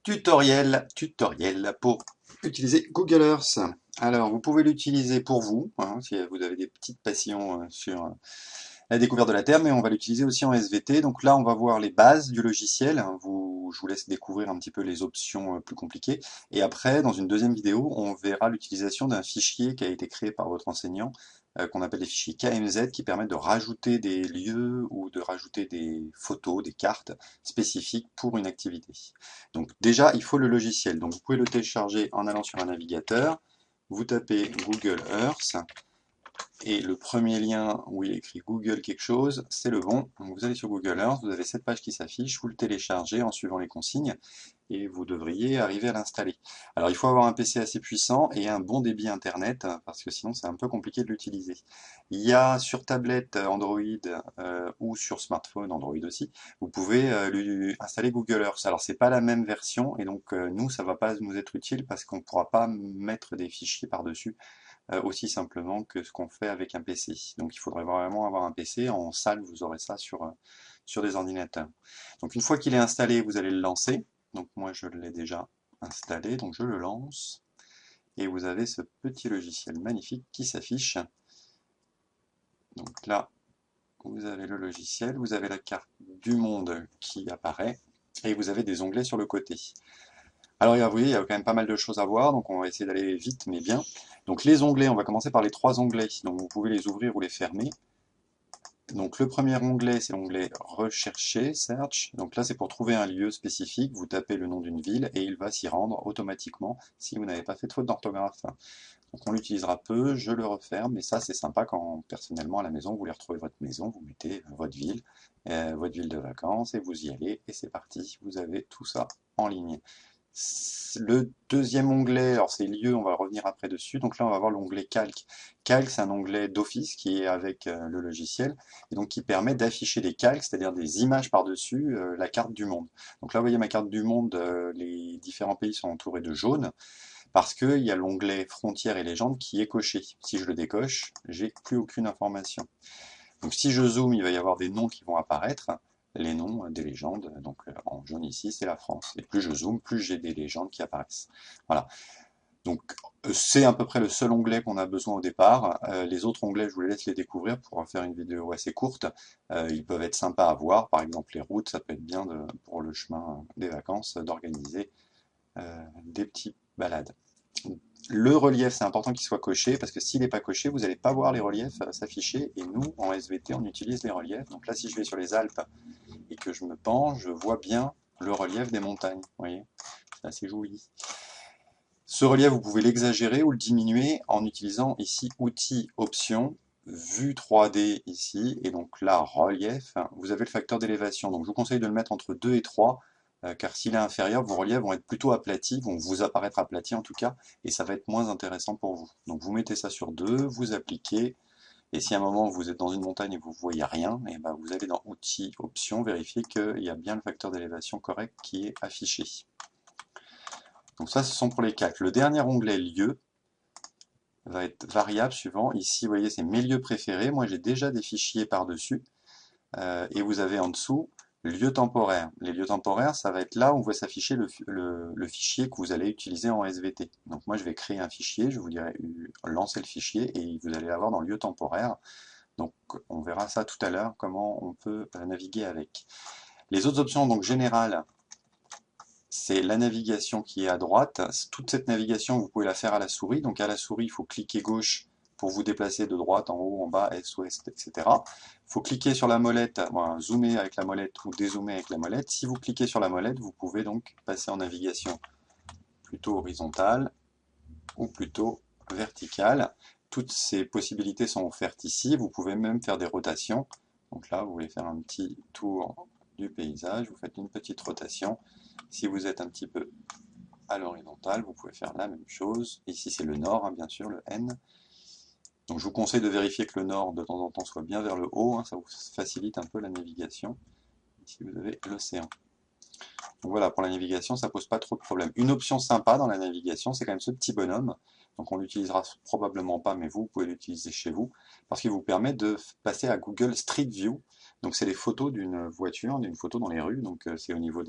Tutoriel pour utiliser Google Earth. Alors, vous pouvez l'utiliser pour vous, hein, si vous avez des petites passions sur la découverte de la Terre, mais on va l'utiliser aussi en SVT. Donc là, on va voir les bases du logiciel. Je vous laisse découvrir un petit peu les options plus compliquées. Et après, dans une deuxième vidéo, on verra l'utilisation d'un fichier qui a été créé par votre enseignant, qu'on appelle les fichiers KMZ, qui permettent de rajouter des lieux ou de rajouter des photos, des cartes spécifiques pour une activité. Donc déjà, il faut le logiciel. Donc vous pouvez le télécharger en allant sur un navigateur. Vous tapez Google Earth. Et le premier lien où il est écrit Google quelque chose, c'est le bon. Donc vous allez sur Google Earth, vous avez cette page qui s'affiche, vous le téléchargez en suivant les consignes et vous devriez arriver à l'installer. Alors il faut avoir un PC assez puissant et un bon débit internet parce que sinon c'est un peu compliqué de l'utiliser. Il y a sur tablette Android ou sur smartphone Android aussi, vous pouvez installer Google Earth. Alors c'est pas la même version et donc nous ça va pas nous être utile parce qu'on ne pourra pas mettre des fichiers par-dessus aussi simplement que ce qu'on fait avec un PC. Donc il faudrait vraiment avoir un PC. En salle, vous aurez ça sur des ordinateurs. Donc une fois qu'il est installé, vous allez le lancer. Donc moi je l'ai déjà installé, donc je le lance. Et vous avez ce petit logiciel magnifique qui s'affiche. Donc là, vous avez le logiciel, vous avez la carte du monde qui apparaît, et vous avez des onglets sur le côté. Alors vous voyez, il y a quand même pas mal de choses à voir, donc on va essayer d'aller vite mais bien. Donc les onglets, on va commencer par les trois onglets, donc vous pouvez les ouvrir ou les fermer. Donc le premier onglet, c'est l'onglet Rechercher, Search. Donc là, c'est pour trouver un lieu spécifique, vous tapez le nom d'une ville et il va s'y rendre automatiquement si vous n'avez pas fait de faute d'orthographe. Donc on l'utilisera peu, je le referme, mais ça c'est sympa quand personnellement à la maison, vous voulez retrouver votre maison, vous mettez votre ville de vacances et vous y allez et c'est parti, vous avez tout ça en ligne. Le deuxième onglet, alors c'est lieu, on va revenir après dessus. Donc là, on va voir l'onglet calque. Calque, c'est un onglet d'office qui est avec le logiciel et donc qui permet d'afficher des calques, c'est-à-dire des images par-dessus la carte du monde. Donc là, vous voyez ma carte du monde, les différents pays sont entourés de jaune parce qu'il y a l'onglet frontières et légendes qui est coché. Si je le décoche, j'ai plus aucune information. Donc si je zoome, il va y avoir des noms qui vont apparaître, les noms des légendes, donc en jaune ici c'est la France. Et plus je zoome, plus j'ai des légendes qui apparaissent. Voilà. Donc c'est à peu près le seul onglet qu'on a besoin au départ. Les autres onglets, je vous les laisse les découvrir pour faire une vidéo assez courte. Ils peuvent être sympas à voir, par exemple les routes, ça peut être bien pour le chemin des vacances d'organiser des petites balades. Le relief, c'est important qu'il soit coché, parce que s'il n'est pas coché, vous n'allez pas voir les reliefs s'afficher, et nous, en SVT, on utilise les reliefs. Donc là, si je vais sur les Alpes et que je me penche, je vois bien le relief des montagnes, vous voyez, c'est assez joli. Ce relief, vous pouvez l'exagérer ou le diminuer en utilisant ici Outils, Options, Vue 3D ici, et donc là, Relief, vous avez le facteur d'élévation. Donc je vous conseille de le mettre entre 2 et 3, car s'il est inférieur, vos reliefs vont être plutôt aplatis, vont vous apparaître aplatis en tout cas, et ça va être moins intéressant pour vous. Donc vous mettez ça sur 2, vous appliquez, et si à un moment vous êtes dans une montagne et vous ne voyez rien, et ben vous allez dans Outils, Options, vérifier qu'il y a bien le facteur d'élévation correct qui est affiché. Donc ça, ce sont pour les calques. Le dernier onglet Lieux va être variable suivant. Ici, vous voyez, c'est mes lieux préférés. Moi, j'ai déjà des fichiers par-dessus. Et vous avez en dessous lieux temporaires. Les lieux temporaires, ça va être là où va s'afficher le fichier que vous allez utiliser en SVT. Donc moi, je vais créer un fichier, je vous dirai lancer le fichier et vous allez l'avoir dans lieu temporaire. Donc on verra ça tout à l'heure, comment on peut naviguer avec. Les autres options, donc générales, c'est la navigation qui est à droite. Toute cette navigation, vous pouvez la faire à la souris. Donc à la souris, il faut cliquer gauche pour vous déplacer de droite, en haut, en bas, est, ouest, etc. Il faut cliquer sur la molette, voilà, zoomer avec la molette ou dézoomer avec la molette. Si vous cliquez sur la molette, vous pouvez donc passer en navigation plutôt horizontale ou plutôt verticale. Toutes ces possibilités sont offertes ici. Vous pouvez même faire des rotations. Donc là, vous voulez faire un petit tour du paysage, vous faites une petite rotation. Si vous êtes un petit peu à l'horizontale, vous pouvez faire la même chose. Ici, c'est le nord, hein, bien sûr, le N. Donc je vous conseille de vérifier que le nord, de temps en temps, soit bien vers le haut. Hein, ça vous facilite un peu la navigation. Ici, vous avez l'océan. Donc voilà, pour la navigation, ça pose pas trop de problèmes. Une option sympa dans la navigation, c'est quand même ce petit bonhomme. Donc on l'utilisera probablement pas, mais vous pouvez l'utiliser chez vous, parce qu'il vous permet de passer à Google Street View. Donc c'est les photos d'une voiture, d'une photo dans les rues. Donc c'est au niveau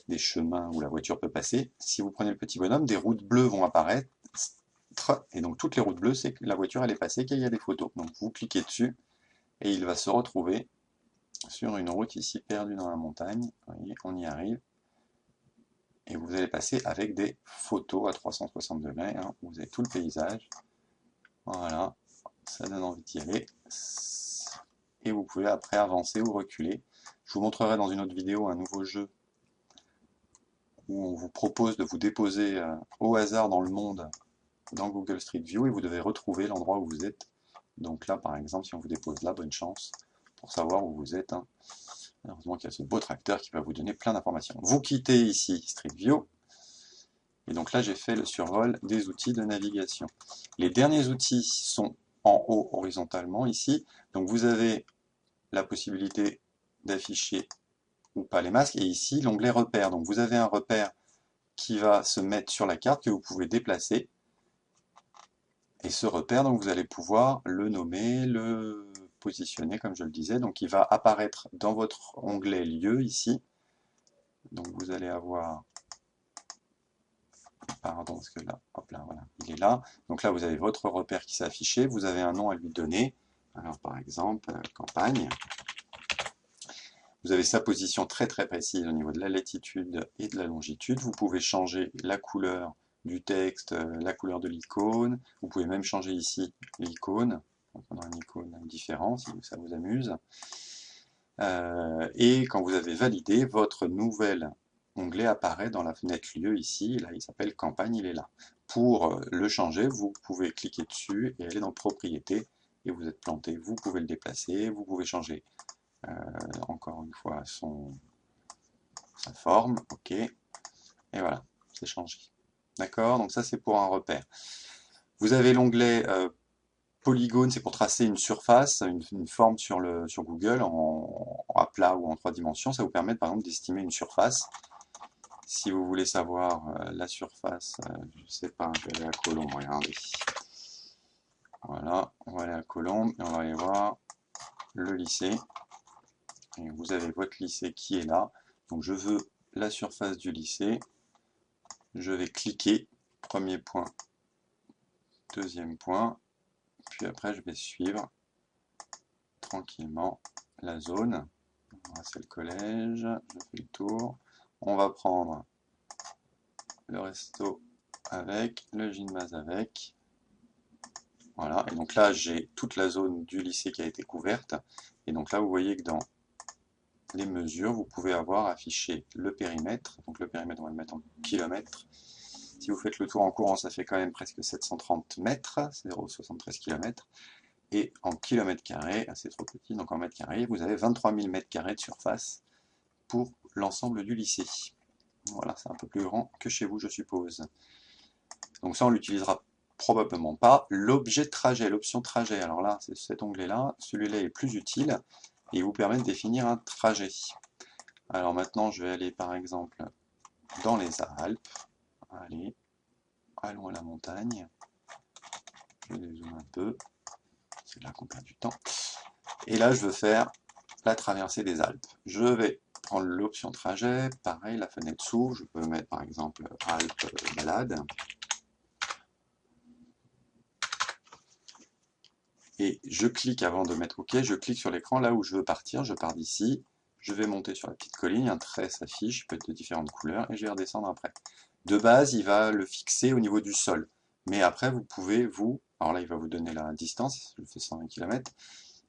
des chemins où la voiture peut passer. Si vous prenez le petit bonhomme, des routes bleues vont apparaître, et donc toutes les routes bleues, c'est que la voiture elle est passée, qu'il y a des photos. Donc vous cliquez dessus, et il va se retrouver sur une route ici perdue dans la montagne. Vous voyez, on y arrive. Et vous allez passer avec des photos à 360 degrés, hein. Vous avez tout le paysage. Voilà, ça donne envie d'y aller. Et vous pouvez après avancer ou reculer. Je vous montrerai dans une autre vidéo un nouveau jeu où on vous propose de vous déposer au hasard dans le monde, dans Google Street View, et vous devez retrouver l'endroit où vous êtes. Donc là, par exemple, si on vous dépose là, bonne chance pour savoir où vous êtes, hein. Heureusement qu'il y a ce beau tracteur qui va vous donner plein d'informations. Vous quittez ici Street View. Et donc là, j'ai fait le survol des outils de navigation. Les derniers outils sont en haut horizontalement ici. Donc vous avez la possibilité d'afficher ou pas les masques. Et ici, l'onglet repère. Donc vous avez un repère qui va se mettre sur la carte que vous pouvez déplacer. Et ce repère, donc vous allez pouvoir le nommer, le positionner, comme je le disais. Donc il va apparaître dans votre onglet lieu ici. Donc vous allez avoir... Pardon, parce que là, hop là, voilà, il est là. Donc là, vous avez votre repère qui s'est affiché. Vous avez un nom à lui donner. Alors par exemple, campagne. Vous avez sa position très très précise au niveau de la latitude et de la longitude. Vous pouvez changer la couleur du texte, la couleur de l'icône. Vous pouvez même changer ici l'icône. On a une icône différente si ça vous amuse. Et quand vous avez validé, votre nouvel onglet apparaît dans la fenêtre lieu ici. Là, il s'appelle campagne, il est là. Pour le changer, vous pouvez cliquer dessus et aller dans propriétés. Et vous êtes planté, vous pouvez le déplacer, vous pouvez changer encore une fois sa forme. Ok. Et voilà, c'est changé. D'accord, donc ça c'est pour un repère. Vous avez l'onglet polygone, c'est pour tracer une surface, une forme sur Google à plat ou en 3 dimensions. Ça vous permet par exemple d'estimer une surface. Si vous voulez savoir la surface, je ne sais pas, je vais aller à Colombe, regardez. Voilà, on va aller à Colombe et on va aller voir le lycée. Et vous avez votre lycée qui est là. Donc je veux la surface du lycée. Je vais cliquer, premier point, deuxième point, puis après je vais suivre tranquillement la zone. C'est le collège, je fais le tour. On va prendre le resto avec, le gymnase avec. Voilà, et donc là j'ai toute la zone du lycée qui a été couverte. Et donc là vous voyez que dans les mesures, vous pouvez avoir affiché le périmètre. Donc le périmètre, on va le mettre en kilomètres. Si vous faites le tour en courant, ça fait quand même presque 730 mètres, 0,73 km. Et en kilomètres carrés, c'est trop petit, donc en mètres carrés, vous avez 23 000 mètres carrés de surface pour l'ensemble du lycée. Voilà, c'est un peu plus grand que chez vous, je suppose. Donc ça, on l'utilisera probablement pas. L'objet trajet, l'option trajet, alors là, c'est cet onglet-là. Celui-là est plus utile et il vous permet de définir un trajet. Alors maintenant, je vais aller par exemple dans les Alpes. Allez, allons à la montagne. Je vais zoomer un peu. C'est là qu'on perd du temps. Et là, je veux faire la traversée des Alpes. Je vais prendre l'option trajet. Pareil, la fenêtre s'ouvre. Je peux mettre par exemple Alpes balade. Et je clique avant de mettre OK. Je clique sur l'écran là où je veux partir. Je pars d'ici. Je vais monter sur la petite colline. Un trait s'affiche. Il peut être de différentes couleurs. Et je vais redescendre après. De base, il va le fixer au niveau du sol. Mais après, vous pouvez, alors là, il va vous donner la distance. Je fais 120 km.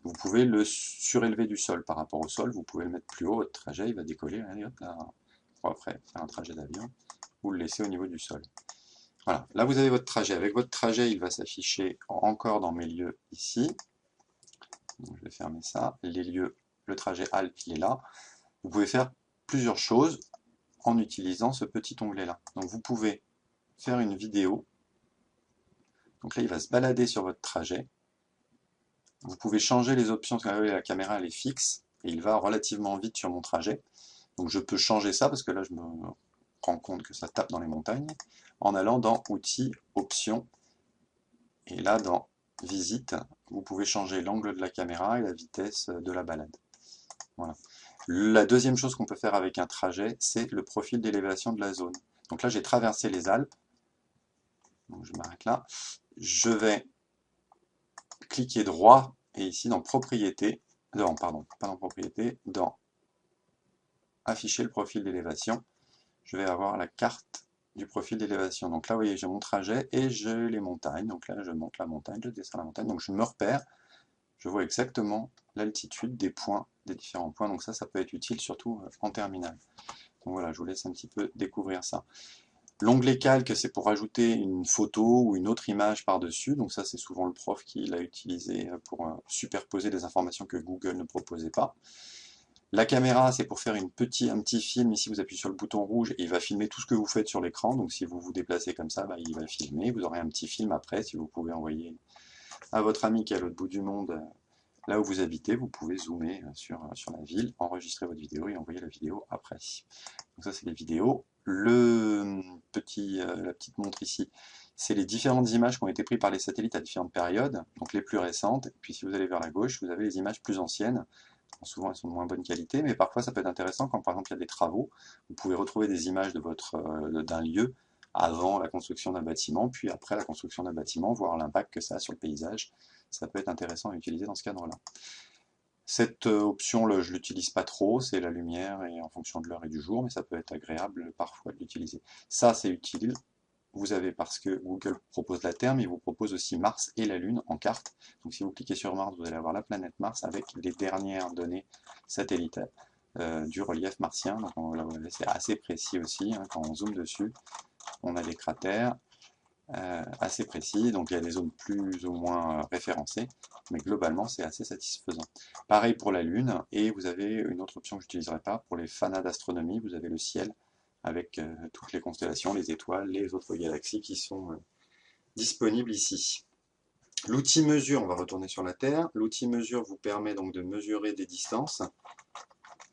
Vous pouvez le surélever du sol par rapport au sol, vous pouvez le mettre plus haut, votre trajet, il va décoller, allez, hop, là, pour après faire un trajet d'avion, vous le laissez au niveau du sol. Voilà, là vous avez votre trajet. Avec votre trajet, il va s'afficher encore dans mes lieux ici. Donc, je vais fermer ça. Les lieux, le trajet Alpes, il est là. Vous pouvez faire plusieurs choses en utilisant ce petit onglet-là. Donc vous pouvez faire une vidéo. Donc là, il va se balader sur votre trajet. Vous pouvez changer les options, parce que la caméra elle est fixe, et il va relativement vite sur mon trajet. Donc je peux changer ça, parce que là je me rends compte que ça tape dans les montagnes, en allant dans Outils, Options, et là dans Visite, vous pouvez changer l'angle de la caméra et la vitesse de la balade. Voilà. La deuxième chose qu'on peut faire avec un trajet, c'est le profil d'élévation de la zone. Donc là, j'ai traversé les Alpes. Donc je m'arrête là. Je vais cliquer droit et ici dans Propriétés, pardon, pas dans Propriétés, dans Afficher le profil d'élévation, je vais avoir la carte du profil d'élévation. Donc là, vous voyez, j'ai mon trajet et j'ai les montagnes. Donc là, je monte la montagne, je descends la montagne. Donc je me repère, je vois exactement l'altitude des points, des différents points. Donc ça peut être utile, surtout en terminale. Donc voilà, je vous laisse un petit peu découvrir ça. L'onglet calque, c'est pour ajouter une photo ou une autre image par-dessus. Donc ça, c'est souvent le prof qui l'a utilisé pour superposer des informations que Google ne proposait pas. La caméra, c'est pour faire un petit film. Ici, vous appuyez sur le bouton rouge et il va filmer tout ce que vous faites sur l'écran. Donc si vous vous déplacez comme ça, il va filmer. Vous aurez un petit film après, si vous pouvez envoyer à votre ami qui est à l'autre bout du monde, là où vous habitez, vous pouvez zoomer sur la ville, enregistrer votre vidéo et envoyer la vidéo après. Donc ça, c'est les vidéos. La petite montre ici, c'est les différentes images qui ont été prises par les satellites à différentes périodes, donc les plus récentes. Et puis si vous allez vers la gauche, vous avez les images plus anciennes. Souvent, elles sont de moins bonne qualité, mais parfois, ça peut être intéressant quand, par exemple, il y a des travaux. Vous pouvez retrouver des images d'un lieu avant la construction d'un bâtiment, puis après la construction d'un bâtiment, voir l'impact que ça a sur le paysage. Ça peut être intéressant à utiliser dans ce cadre-là. Cette option, je ne l'utilise pas trop, c'est la lumière et en fonction de l'heure et du jour, mais ça peut être agréable parfois de l'utiliser. Ça, c'est utile. Vous avez, parce que Google propose la Terre, mais il vous propose aussi Mars et la Lune en carte. Donc si vous cliquez sur Mars, vous allez avoir la planète Mars avec les dernières données satellitaires du relief martien. Donc c'est assez précis aussi, hein, quand on zoome dessus. On a des cratères assez précis, donc il y a des zones plus ou moins référencées, mais globalement c'est assez satisfaisant. Pareil pour la Lune, et vous avez une autre option que je n'utiliserai pas, pour les fanats d'astronomie, vous avez le ciel, avec toutes les constellations, les étoiles, les autres galaxies qui sont disponibles ici. L'outil mesure, on va retourner sur la Terre, l'outil mesure vous permet donc de mesurer des distances,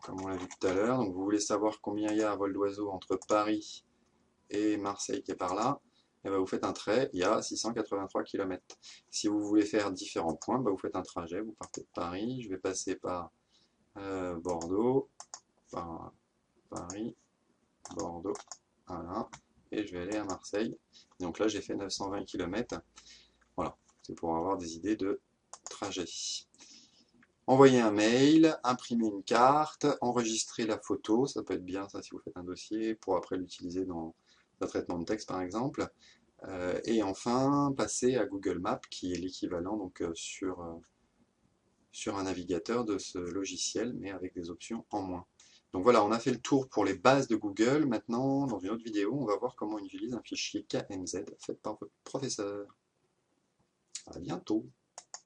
comme on l'a vu tout à l'heure. Donc vous voulez savoir combien il y a à vol d'oiseau entre Paris et Marseille qui est par là, et vous faites un trait, il y a 683 km. Si vous voulez faire différents points, vous faites un trajet, vous partez de Paris, je vais passer par Bordeaux, par Paris, Bordeaux, voilà, et je vais aller à Marseille. Donc là, j'ai fait 920 km. Voilà, c'est pour avoir des idées de trajet. Envoyer un mail, imprimer une carte, enregistrer la photo, ça peut être bien ça si vous faites un dossier, pour après l'utiliser dans un traitement de texte par exemple. Et enfin, passer à Google Maps, qui est l'équivalent donc sur un navigateur de ce logiciel, mais avec des options en moins. Donc voilà, on a fait le tour pour les bases de Google. Maintenant, dans une autre vidéo, on va voir comment on utilise un fichier KMZ fait par votre professeur. À bientôt.